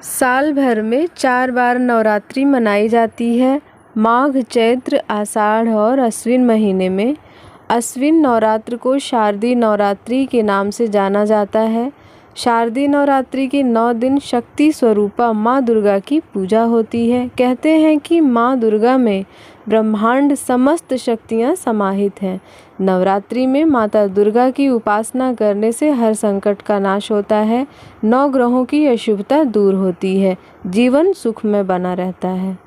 साल भर में 4 बार नवरात्रि मनाई जाती है। माघ, चैत्र, आषाढ़ और अश्विन महीने में। अश्विन नवरात्र को शारदीय नवरात्रि के नाम से जाना जाता है। शारदीय नवरात्रि के 9 दिन शक्ति स्वरूपा माँ दुर्गा की पूजा होती है। कहते हैं कि माँ दुर्गा में ब्रह्मांड समस्त शक्तियाँ समाहित हैं। नवरात्रि में माता दुर्गा की उपासना करने से हर संकट का नाश होता है, 9 ग्रहों की अशुभता दूर होती है, जीवन सुखमय बना रहता है।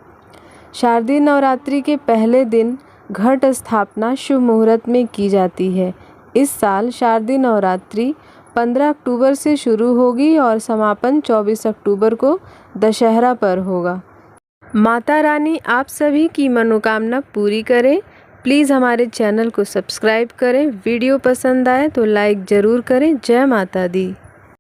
शारदीय नवरात्रि के पहले दिन घट स्थापना शुभ मुहूर्त में की जाती है। इस साल शारदीय नवरात्रि 15 अक्टूबर से शुरू होगी और समापन 24 अक्टूबर को दशहरा पर होगा। माता रानी आप सभी की मनोकामना पूरी करें। प्लीज़ हमारे चैनल को सब्सक्राइब करें। वीडियो पसंद आए तो लाइक ज़रूर करें। जय माता दी।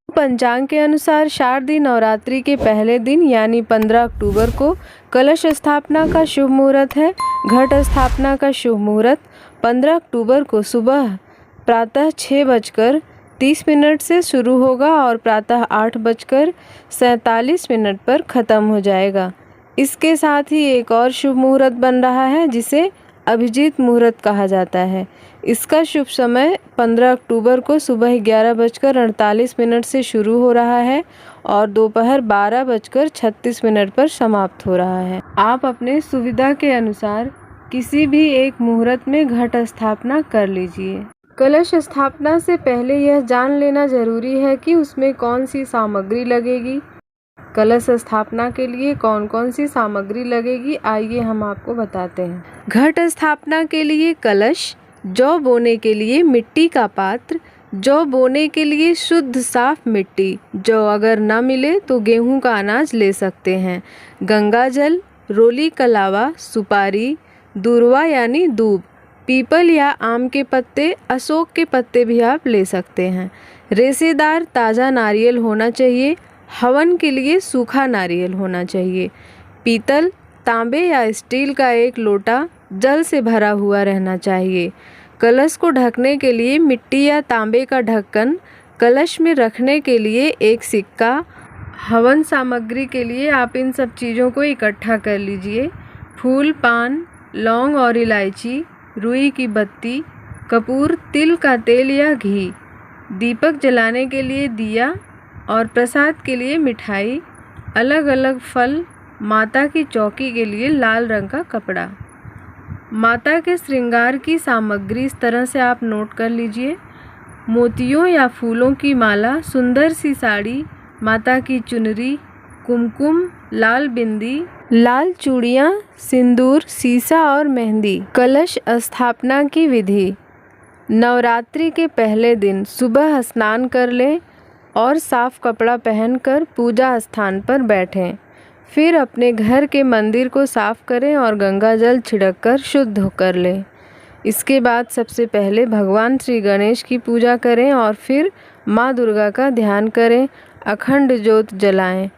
पंचांग के अनुसार शारदीय नवरात्रि के पहले दिन यानी 15 अक्टूबर को कलश स्थापना का शुभ मुहूर्त है। घट स्थापना का शुभ मुहूर्त 15 अक्टूबर को सुबह प्रातः 6:30 से शुरू होगा और प्रातः 8:47 पर ख़त्म हो जाएगा। इसके साथ ही एक और शुभ मुहूर्त बन रहा है जिसे अभिजीत मुहूर्त कहा जाता है। इसका शुभ समय 15 अक्टूबर को सुबह 11:48 से शुरू हो रहा है और दोपहर 12:36 पर समाप्त हो रहा है। आप अपने सुविधा के अनुसार किसी भी एक मुहूर्त में घट स्थापना कर लीजिए। कलश स्थापना से पहले यह जान लेना जरूरी है कि उसमें कौन सी सामग्री लगेगी। कलश स्थापना के लिए कौन कौन सी सामग्री लगेगी, आइए हम आपको बताते हैं। घट स्थापना के लिए कलश, जौ बोने के लिए मिट्टी का पात्र, जौ बोने के लिए शुद्ध साफ मिट्टी, जौ अगर ना मिले तो गेहूं का अनाज ले सकते हैं, गंगा जल, रोली कलावा, सुपारी, दूर्वा यानी दूब, पीपल या आम के पत्ते, अशोक के पत्ते भी आप ले सकते हैं। रेशेदार ताज़ा नारियल होना चाहिए। हवन के लिए सूखा नारियल होना चाहिए। पीतल, तांबे या स्टील का एक लोटा जल से भरा हुआ रहना चाहिए। कलश को ढकने के लिए मिट्टी या तांबे का ढक्कन, कलश में रखने के लिए एक सिक्का। हवन सामग्री के लिए आप इन सब चीज़ों को इकट्ठा कर लीजिए। फूल, पान, लौंग और इलायची, रुई की बत्ती, कपूर, तिल का तेल या घी, दीपक जलाने के लिए दिया और प्रसाद के लिए मिठाई, अलग अलग फल, माता की चौकी के लिए लाल रंग का कपड़ा। माता के श्रृंगार की सामग्री इस तरह से आप नोट कर लीजिए। मोतियों या फूलों की माला, सुंदर सी साड़ी, माता की चुनरी, कुमकुम, लाल बिंदी, लाल चूड़ियाँ, सिंदूर, सीसा और मेहंदी। कलश स्थापना की विधि। नवरात्रि के पहले दिन सुबह स्नान कर लें और साफ कपड़ा पहनकर पूजा स्थान पर बैठें। फिर अपने घर के मंदिर को साफ करें और गंगा जल छिड़ककर शुद्ध कर लें। इसके बाद सबसे पहले भगवान श्री गणेश की पूजा करें और फिर माँ दुर्गा का ध्यान करें। अखंड ज्योत जलाएं।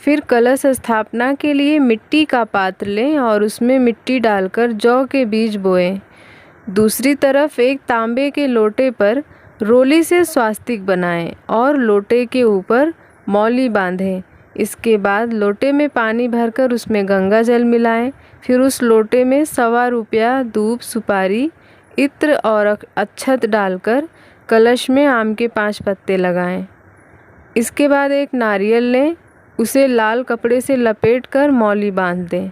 फिर कलश स्थापना के लिए मिट्टी का पात्र लें और उसमें मिट्टी डालकर जौ के बीज बोएं। दूसरी तरफ एक तांबे के लोटे पर रोली से स्वास्तिक बनाएं और लोटे के ऊपर मौली बांधें। इसके बाद लोटे में पानी भरकर उसमें गंगा जल मिलाएं। फिर उस लोटे में 1.25 रुपया, दूब, सुपारी, इत्र और अक्षत डालकर कलश में आम के 5 पत्ते लगाएं। इसके बाद एक नारियल लें, उसे लाल कपड़े से लपेटकर मौली बांध दें।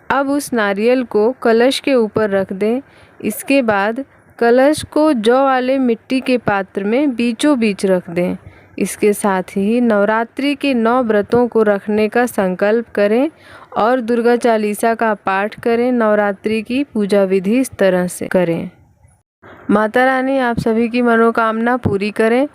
अब उस नारियल को कलश के ऊपर रख दें। इसके बाद कलश को जौ वाले मिट्टी के पात्र में बीचों बीच रख दें। इसके साथ ही नवरात्रि के 9 व्रतों को रखने का संकल्प करें और दुर्गा चालीसा का पाठ करें। नवरात्रि की पूजा विधि इस तरह से करें। माता रानी आप सभी की मनोकामना पूरी करें।